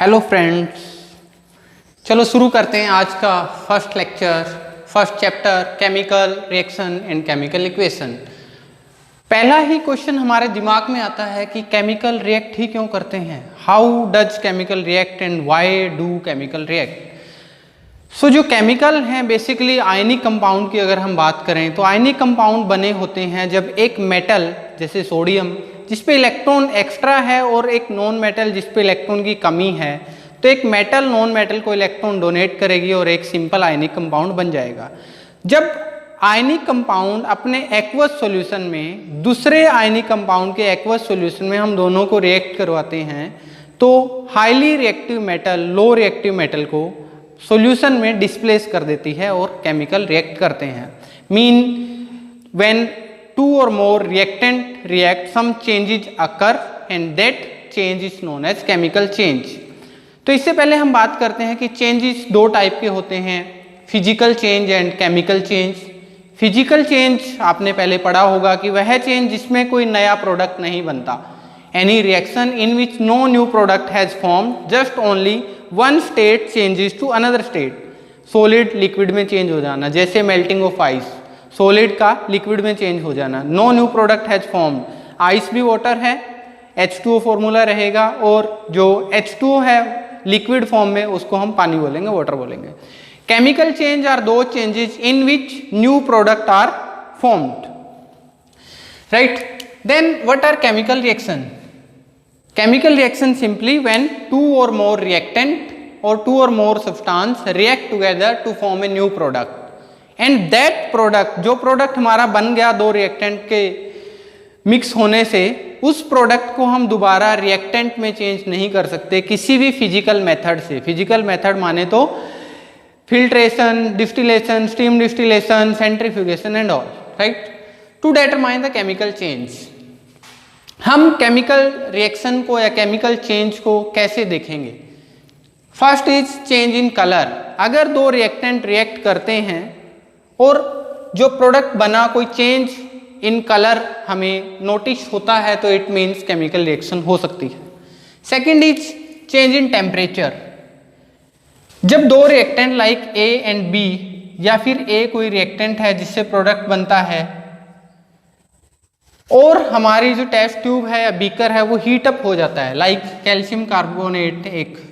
Hello friends, चलो शुरू करते हैं आज का first lecture, first chapter chemical reaction and chemical equation. पहला ही क्वेश्चन हमारे दिमाग में आता है कि केमिकल रिएक्ट ही क्यों करते हैं, how does chemical react and why do chemical react. So जो केमिकल हैं बेसिकली आयनिक कंपाउंड की अगर हम बात करें तो आयनिक कंपाउंड बने होते हैं जब एक मेटल जैसे सोडियम जिस पे इलेक्ट्रॉन एक्स्ट्रा है और एक नॉन मेटल जिस पे इलेक्ट्रॉन की कमी है, तो एक मेटल नॉन मेटल को इलेक्ट्रॉन डोनेट करेगी और एक सिंपल आयनिक कंपाउंड बन जाएगा। जब आयनिक कंपाउंड अपने एक्वस सॉल्यूशन में दूसरे आयनिक कंपाउंड के एक्वस सॉल्यूशन में हम दोनों को रिएक्ट करवाते हैं तो highly reactive metal low reactive metal को सॉल्यूशन में डिस्प्लेस कर देती है और केमिकल रिएक्ट करते हैं। Mean when two or more reactant react some changes occur and that change is known as chemical change। तो इससे पहले हम बात करते हैं कि चेंजेस दो टाइप के होते हैं, physical change and chemical change. Physical change आपने पहले पढ़ा होगा कि वह चेंज जिसमें कोई नया प्रोडक्ट नहीं बनता, any reaction in which no new product has formed, just only one state changes to another state. Solid liquid में चेंज हो जाना, जैसे मेल्टिंग ऑफ आइस, सॉलिड का लिक्विड में चेंज हो जाना। No new product has formed, ice भी water है, H2O फॉर्मूला रहेगा और जो H2O है लिक्विड फॉर्म में उसको हम पानी बोलेंगे, वाटर बोलेंगे। Chemical change are those changes in which new product are formed, right. Then what are chemical reaction? Chemical reaction simply when two or more reactant or two or more substance react together to form a new product and that product, जो product हमारा बन गया दो reactant के mix होने से, उस product को हम दोबारा रिएक्टेंट में चेंज नहीं कर सकते किसी भी फिजिकल मेथड से। फिजिकल मेथड माने तो filtration, distillation, steam distillation, centrifugation and all, right, to determine the chemical change. हम केमिकल रिएक्शन को या केमिकल चेंज को कैसे देखेंगे? First is change in colour. अगर दो रिएक्टेंट रिएक्ट करते हैं और जो प्रोडक्ट बना कोई चेंज इन कलर हमें नोटिस होता है तो इट मीन्स केमिकल रिएक्शन हो सकती है। Second is change in temperature. जब दो reactant like A and B, या फिर ए कोई रिएक्टेंट है जिससे प्रोडक्ट बनता है और हमारी जो टेस्ट ट्यूब है या बीकर है वो हीट अप हो जाता है, लाइक कैल्शियम कार्बोनेट, एक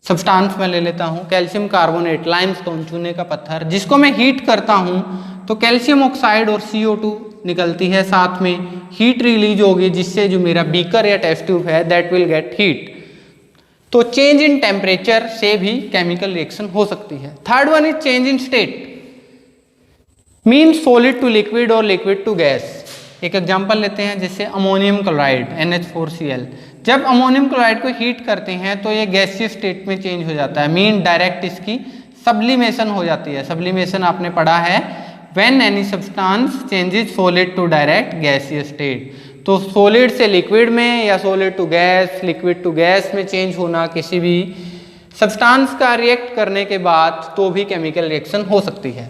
सब्सटेंस में ले लेता हूँ कैल्शियम कार्बोनेट, लाइमस्टोन, चूने का पत्थर, जिसको मैं हीट करता हूँ तो कैल्शियम ऑक्साइड और CO2 निकलती है, साथ में हीट रिलीज होगी जिससे जो मेरा बीकर या टेस्ट ट्यूब है दैट विल गेट हीट। तो चेंज इन टेम्परेचर से भी केमिकल रिएक्शन हो सकती है। Third one is change in state, mean solid to liquid और लिक्विड टू गैस। एक एग्जांपल लेते हैं जैसे अमोनियम क्लोराइड NH4Cl। जब अमोनियम क्लोराइड को हीट करते हैं तो ये गैसीय स्टेट में चेंज हो जाता है, मीन डायरेक्ट इसकी सब्लिमेशन हो जाती है। सब्लिमेशन आपने पढ़ा है, when any substance changes solid to direct गैसीय स्टेट। तो सॉलिड से लिक्विड में या solid to gas, liquid to gas में चेंज होना किसी भी सब्सटेंस का रिएक्ट करने के बाद तो भी केमिकल रिएक्शन हो सकती है।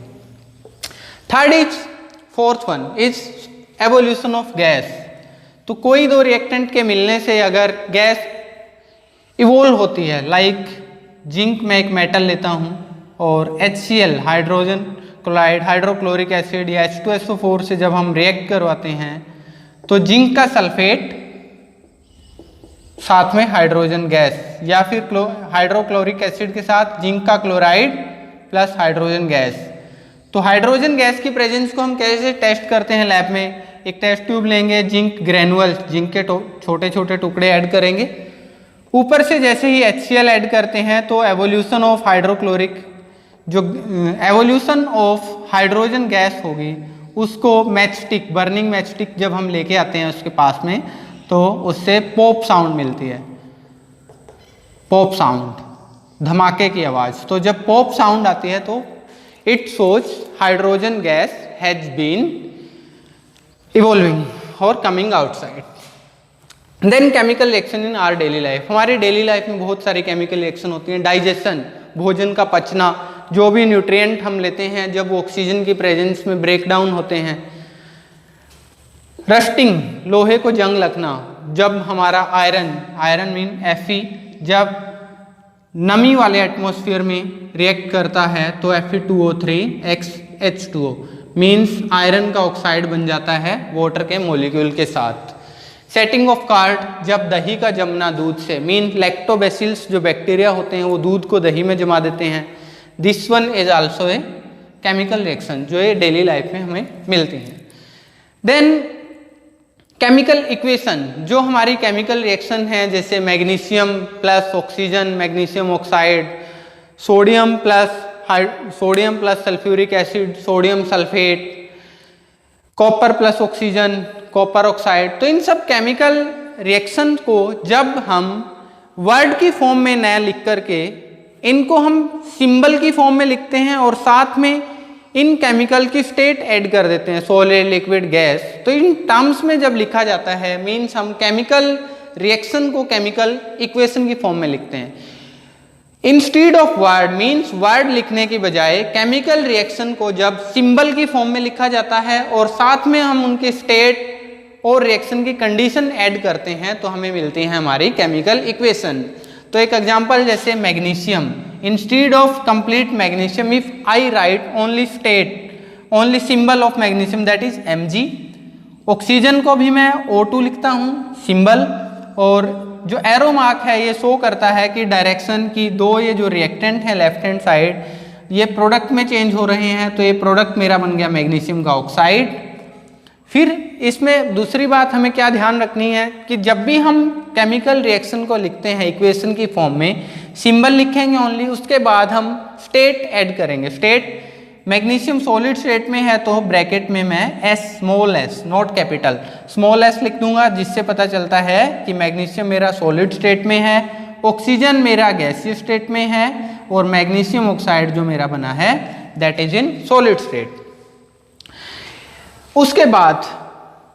Third is, fourth one is evolution of gas. तो कोई दो रिएक्टेंट के मिलने से अगर गैस इवोल्व होती है, लाइक जिंक में एक मेटल लेता हूँ और HCl hydrogen chloride, hydrochloric acid या H2SO4 से जब हम रिएक्ट करवाते हैं तो जिंक का सल्फेट साथ में हाइड्रोजन गैस, या फिर हाइड्रोक्लोरिक एसिड के साथ जिंक का क्लोराइड प्लस हाइड्रोजन गैस। तो हाइड्रोजन गैस की प्रेजेंस को हम कैसे टेस्ट करते हैं लैब में? एक टेस्ट ट्यूब लेंगे, जिंक ग्रेनुअल्स, जिंक के छोटे छोटे टुकड़े ऐड करेंगे, ऊपर से जैसे ही HCl ऐड करते हैं तो एवोल्यूशन ऑफ हाइड्रोक्लोरिक, जो एवोल्यूशन ऑफ हाइड्रोजन गैस होगी उसको मैचस्टिक, बर्निंग मैचस्टिक जब हम लेके आते हैं उसके पास में तो उससे पॉप साउंड मिलती है, पॉप साउंड, धमाके की आवाज़। तो जब पॉप साउंड आती है तो it shows hydrogen gas has been evolving और coming outside. Then chemical reaction in our daily life. हमारे डेली लाइफ में बहुत सारी केमिकल रिएक्शन होती हैं। डाइजेशन, भोजन का पचना, जो भी न्यूट्रिएंट हम लेते हैं जब वो ऑक्सीजन की प्रेजेंस में ब्रेक डाउन होते हैं। रस्टिंग, लोहे को जंग लगना, जब हमारा आयरन मीन Fe जब नमी वाले एटमॉस्फेयर में रिएक्ट करता है तो Fe2O3H2O मीन्स आयरन का ऑक्साइड बन जाता है वाटर के मॉलिक्यूल के साथ। सेटिंग ऑफ कार्ड, जब दही का जमना दूध से, मीन लैक्टोबैसिल्स जो बैक्टीरिया होते हैं वो दूध को दही में जमा देते हैं। This one is also a chemical reaction जो ये डेली लाइफ में हमें मिलती हैं। देन केमिकल इक्वेशन, जो हमारी केमिकल रिएक्शन है जैसे magnesium plus oxygen, magnesium oxide, sodium plus sulphuric acid, sodium sulphate, copper plus oxygen, copper oxide. तो इन सब केमिकल रिएक्शन को जब हम वर्ड की फॉर्म में न लिख करके इनको हम सिंबल की फॉर्म में लिखते हैं और साथ में इन केमिकल की स्टेट ऐड कर देते हैं, सॉलिड, लिक्विड, गैस। तो इन टर्म्स में जब लिखा जाता है मीन्स हम केमिकल रिएक्शन को केमिकल इक्वेशन की फॉर्म में लिखते हैं। Instead of word means word लिखने की बजाय केमिकल रिएक्शन को जब सिंबल की फॉर्म में लिखा जाता है और साथ में हम उनके स्टेट और रिएक्शन की कंडीशन ऐड करते हैं तो हमें मिलती है हमारी केमिकल इक्वेशन। तो एक एग्जांपल जैसे magnesium, instead of complete magnesium if I right only symbol of magnesium that is Mg। Oxygen को भी मैं O2 लिखता हूँ सिंबल, और जो एरो मार्क है ये शो करता है कि डायरेक्शन की दो ये जो रिएक्टेंट है लेफ्ट हैंड साइड ये प्रोडक्ट में चेंज हो रहे हैं, तो ये प्रोडक्ट मेरा बन गया मैग्नीशियम का ऑक्साइड। फिर इसमें दूसरी बात हमें क्या ध्यान रखनी है कि जब भी हम केमिकल रिएक्शन को लिखते हैं इक्वेशन की फॉर्म में सिंबल लिखेंगे ओनली, उसके बाद हम स्टेट ऐड करेंगे। स्टेट, मैग्नीशियम सॉलिड स्टेट में है तो ब्रैकेट में मैं small S not capital small S लिख दूंगा, जिससे पता चलता है कि मैग्नीशियम मेरा सॉलिड स्टेट में है, ऑक्सीजन मेरा गैसीय स्टेट में है और मैग्नीशियम ऑक्साइड जो मेरा बना है that is in solid state. उसके बाद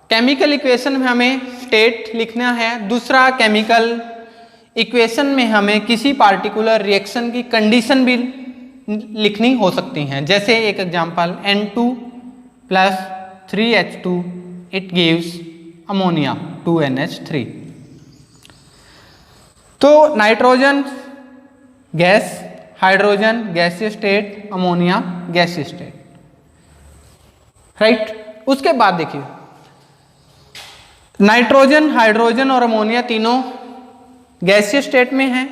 केमिकल इक्वेशन में हमें स्टेट लिखना है। दूसरा, केमिकल इक्वेशन में हमें किसी पार्टिकुलर रिएक्शन की कंडीशन भी लिखनी हो सकती हैं। जैसे एक example N2 plus 3H2 it gives ammonia 2NH3। तो नाइट्रोजन गैस, हाइड्रोजन गैसीय स्टेट, अमोनिया गैसीय स्टेट, राइट। उसके बाद देखिए नाइट्रोजन, हाइड्रोजन और अमोनिया तीनों गैसीय स्टेट में हैं।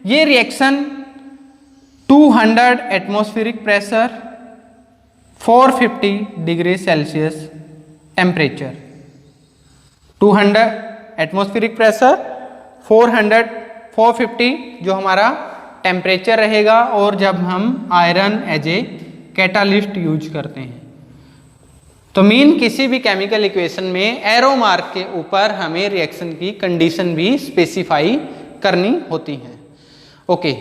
ये reaction 200 atmospheric pressure, 450 degree Celsius temperature, 200 atmospheric pressure, 450 जो हमारा टेम्परेचर रहेगा, और जब हम iron as a catalyst use करते हैं। तो मीन किसी भी केमिकल इक्वेशन में एरो मार्क के ऊपर हमें रिएक्शन की कंडीशन भी स्पेसिफाई करनी होती है। ओके,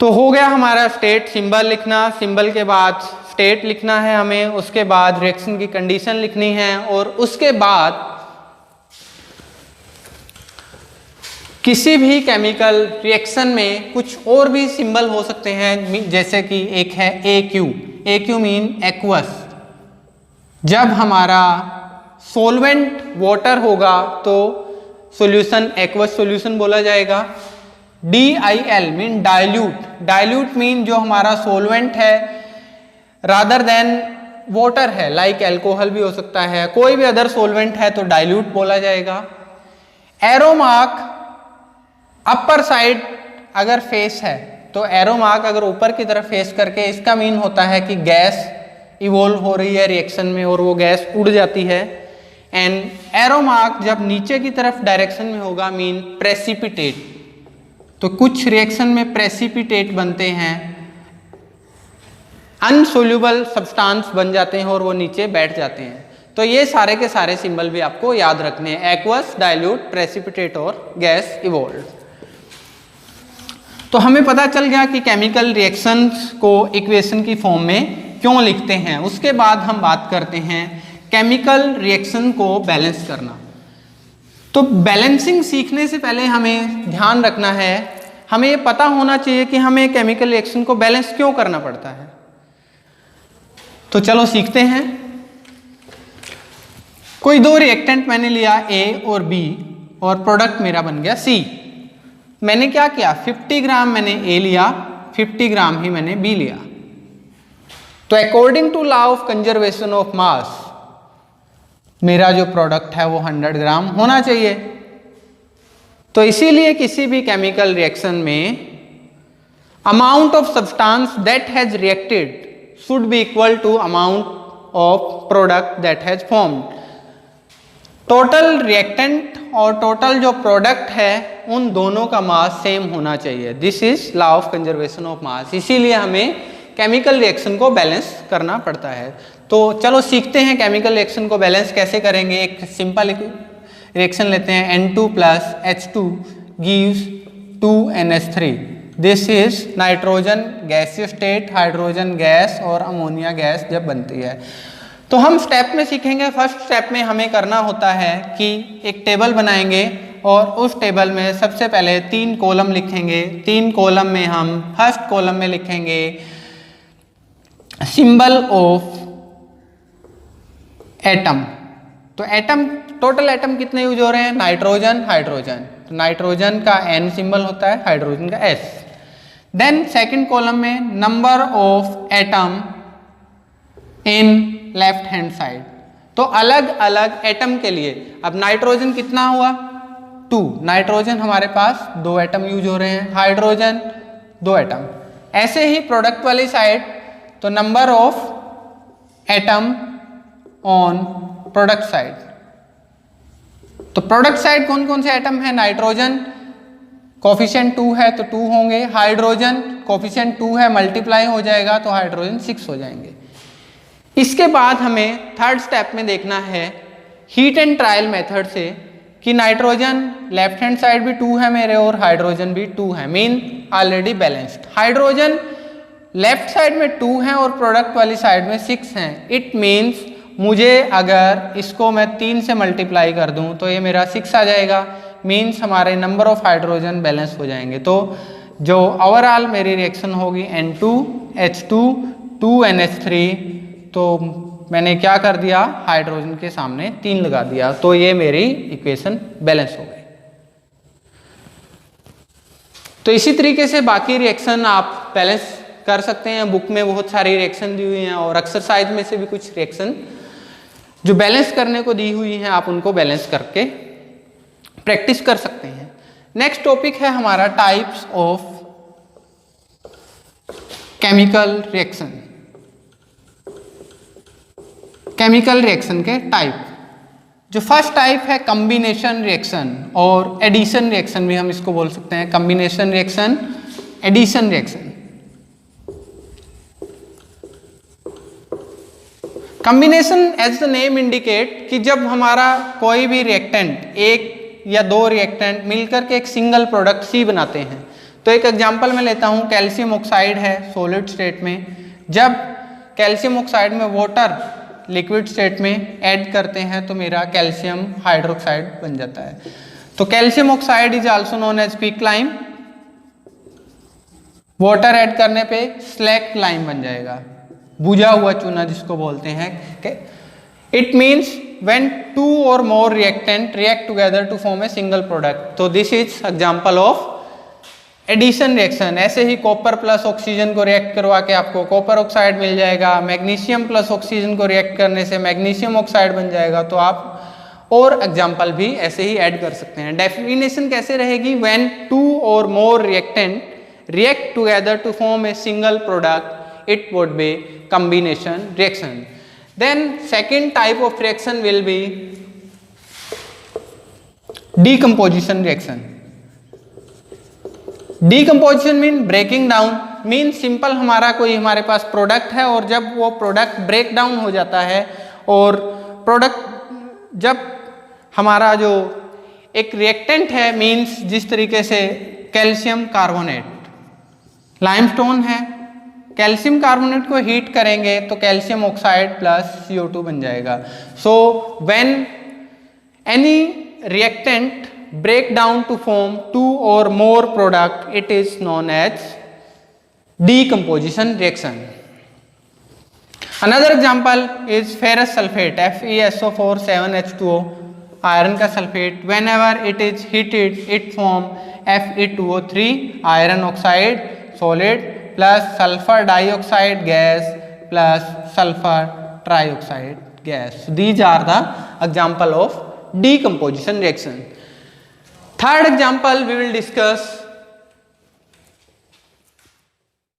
तो हो गया हमारा स्टेट, सिंबल लिखना, सिंबल के बाद स्टेट लिखना है हमें, उसके बाद रिएक्शन की कंडीशन लिखनी है, और उसके बाद किसी भी केमिकल रिएक्शन में कुछ और भी सिंबल हो सकते हैं, जैसे कि एक है AQ मीन एक्वस। जब हमारा सोलवेंट वाटर होगा तो सॉल्यूशन एक्वस सॉल्यूशन बोला जाएगा। DIL मीन डाइल्यूट मीन जो हमारा सोलवेंट है रादर देन वाटर है, लाइक एल्कोहल भी हो सकता है, कोई भी अदर सोलवेंट है तो डाइल्यूट बोला जाएगा। एरो मार्क अपर साइड अगर फेस है तो एरो मार्क अगर ऊपर की तरफ फेस करके, इसका मीन होता है कि गैस इवॉल्व हो रही है रिएक्शन में और वो गैस उड़ जाती है। एंड एरो मार्क जब नीचे की तरफ डायरेक्शन में होगा मीन प्रेसिपिटेट। तो कुछ रिएक्शन में प्रेसिपिटेट बनते हैं, अनसोल्यूबल सब्सटेंस बन जाते हैं और वो नीचे बैठ जाते हैं। तो ये सारे के सारे सिंबल भी आपको याद रखने हैं, एक्वस, डाइल्यूट, प्रेसिपिटेट और गैस इवॉल्व। तो हमें पता चल गया कि केमिकल रिएक्शंस को इक्वेशन की फॉर्म में क्यों लिखते हैं। उसके बाद हम बात करते हैं केमिकल रिएक्शन को बैलेंस करना। तो बैलेंसिंग सीखने से पहले हमें ध्यान रखना है, हमें ये पता होना चाहिए कि हमें केमिकल रिएक्शन को बैलेंस क्यों करना पड़ता है। तो चलो सीखते हैं। कोई दो रिएक्टेंट मैंने लिया A और B और प्रोडक्ट मेरा बन गया C। मैंने क्या किया, 50 ग्राम मैंने ए लिया, 50 ग्राम ही मैंने बी लिया। तो according to law of conservation of mass मेरा जो प्रोडक्ट है वो 100 ग्राम होना चाहिए। तो इसीलिए किसी भी केमिकल रिएक्शन में amount of substance that has reacted should be equal to amount of product that has formed. Total reactant और टोटल जो प्रोडक्ट है उन दोनों का मास सेम होना चाहिए। This is law of conservation of mass. इसीलिए हमें केमिकल रिएक्शन को बैलेंस करना पड़ता है। तो चलो सीखते हैं केमिकल रिएक्शन को बैलेंस कैसे करेंगे। एक सिंपल रिएक्शन लेते हैं, N2 plus H2 gives 2NH3। This is nitrogen गैसीय स्टेट, हाइड्रोजन गैस और अमोनिया गैस जब बनती है। तो हम स्टेप में सीखेंगे। फर्स्ट स्टेप में हमें करना होता है कि एक टेबल बनाएंगे और उस टेबल में सबसे पहले 3 कॉलम लिखेंगे। 3 कॉलम में हम फर्स्ट कॉलम में लिखेंगे सिंबल ऑफ एटम। तो एटम, टोटल एटम कितने यूज हो रहे हैं, नाइट्रोजन हाइड्रोजन। तो नाइट्रोजन का N सिंबल होता है, हाइड्रोजन का S। देन सेकंड कॉलम में number of atom in left hand side. तो अलग अलग एटम के लिए, अब नाइट्रोजन कितना हुआ 2, नाइट्रोजन हमारे पास 2 एटम यूज हो रहे हैं, हाइड्रोजन 2 एटम। ऐसे ही प्रोडक्ट वाली साइड, तो number of atom on product side. तो प्रोडक्ट साइड कौन कौन से एटम है, नाइट्रोजन कोफिशिएंट 2 है तो 2 होंगे, हाइड्रोजन कोफिशिएंट 2 है मल्टीप्लाई हो जाएगा तो हाइड्रोजन 6 हो जाएंगे। इसके बाद हमें थर्ड स्टेप में देखना है हीट एंड ट्रायल मेथड से कि नाइट्रोजन लेफ्ट हैंड साइड भी 2 है मेरे और हाइड्रोजन भी 2 है, mean already balanced. Hydrogen left side में 2 है और प्रोडक्ट वाली साइड में 6 हैं। इट मीन्स मुझे अगर इसको मैं 3 से मल्टीप्लाई कर दूं तो ये मेरा 6 आ जाएगा, मीन्स हमारे नंबर ऑफ हाइड्रोजन बैलेंस हो जाएंगे। तो जो ओवरऑल मेरी रिएक्शन होगी N2H2 2NH3, तो मैंने क्या कर दिया, हाइड्रोजन के सामने 3 लगा दिया, तो ये मेरी इक्वेशन बैलेंस हो गई। तो इसी तरीके से बाकी रिएक्शन आप बैलेंस कर सकते हैं। बुक में बहुत सारी रिएक्शन दी हुई हैं और एक्सरसाइज में से भी कुछ रिएक्शन जो बैलेंस करने को दी हुई हैं आप उनको बैलेंस करके प्रैक्टिस कर सकते हैं। नेक्स्ट टॉपिक है हमारा types of chemical reaction. Chemical reaction के टाइप, जो फर्स्ट टाइप है कॉम्बिनेशन रिएक्शन और एडिशन रिएक्शन भी हम इसको बोल सकते हैं। Combination reaction, addition reaction. Combination as the name indicate कि जब हमारा कोई भी रिएक्टेंट, एक या 2 रिएक्टेंट मिलकर के एक सिंगल प्रोडक्ट C बनाते हैं। तो एक एग्जांपल मैं लेता हूं, कैल्शियम ऑक्साइड है सॉलिड स्टेट में, जब कैल्शियम ऑक्साइड में वाटर लिक्विड स्टेट में ऐड करते हैं तो मेरा कैल्शियम हाइड्रोक्साइड बन जाता है। तो calcium oxide is also known as quicklime. Water add करने पे स्लैक लाइम बन जाएगा, बुझा हुआ चूना जिसको बोलते हैं। It means when 2 or more reactant react together to form a single product. तो this is example of addition reaction. ऐसे ही कॉपर प्लस ऑक्सीजन को रिएक्ट करवा के आपको कॉपर ऑक्साइड मिल जाएगा, मैग्नीशियम प्लस ऑक्सीजन को रिएक्ट करने से मैग्नीशियम ऑक्साइड बन जाएगा। तो आप और एग्जाम्पल भी ऐसे ही ऐड कर सकते हैं। डेफिनेशन कैसे रहेगी, when 2 or more reactant react together to form a single product it would be combination reaction. Then second type of reaction will be decomposition reaction. Decomposition mean breaking down, mean simple हमारा कोई हमारे पास product है और जब वो product break down हो जाता है और प्रोडक्ट जब हमारा जो एक रिएक्टेंट है, मीन्स जिस तरीके से कैल्शियम कार्बोनेट, लाइमस्टोन है, कैल्शियम कार्बोनेट को हीट करेंगे तो कैल्शियम ऑक्साइड प्लस CO2 बन जाएगा। So when any reactant break down to form 2 or more product, it is known as decomposition reaction. Another example is ferrous sulfate, FeSO4 7H2O. Iron का sulphate, whenever it is heated it form Fe2O3 iron oxide solid plus sulfur dioxide gas plus sulfur trioxide gas. So these are the example of decomposition reaction. Third example we will discuss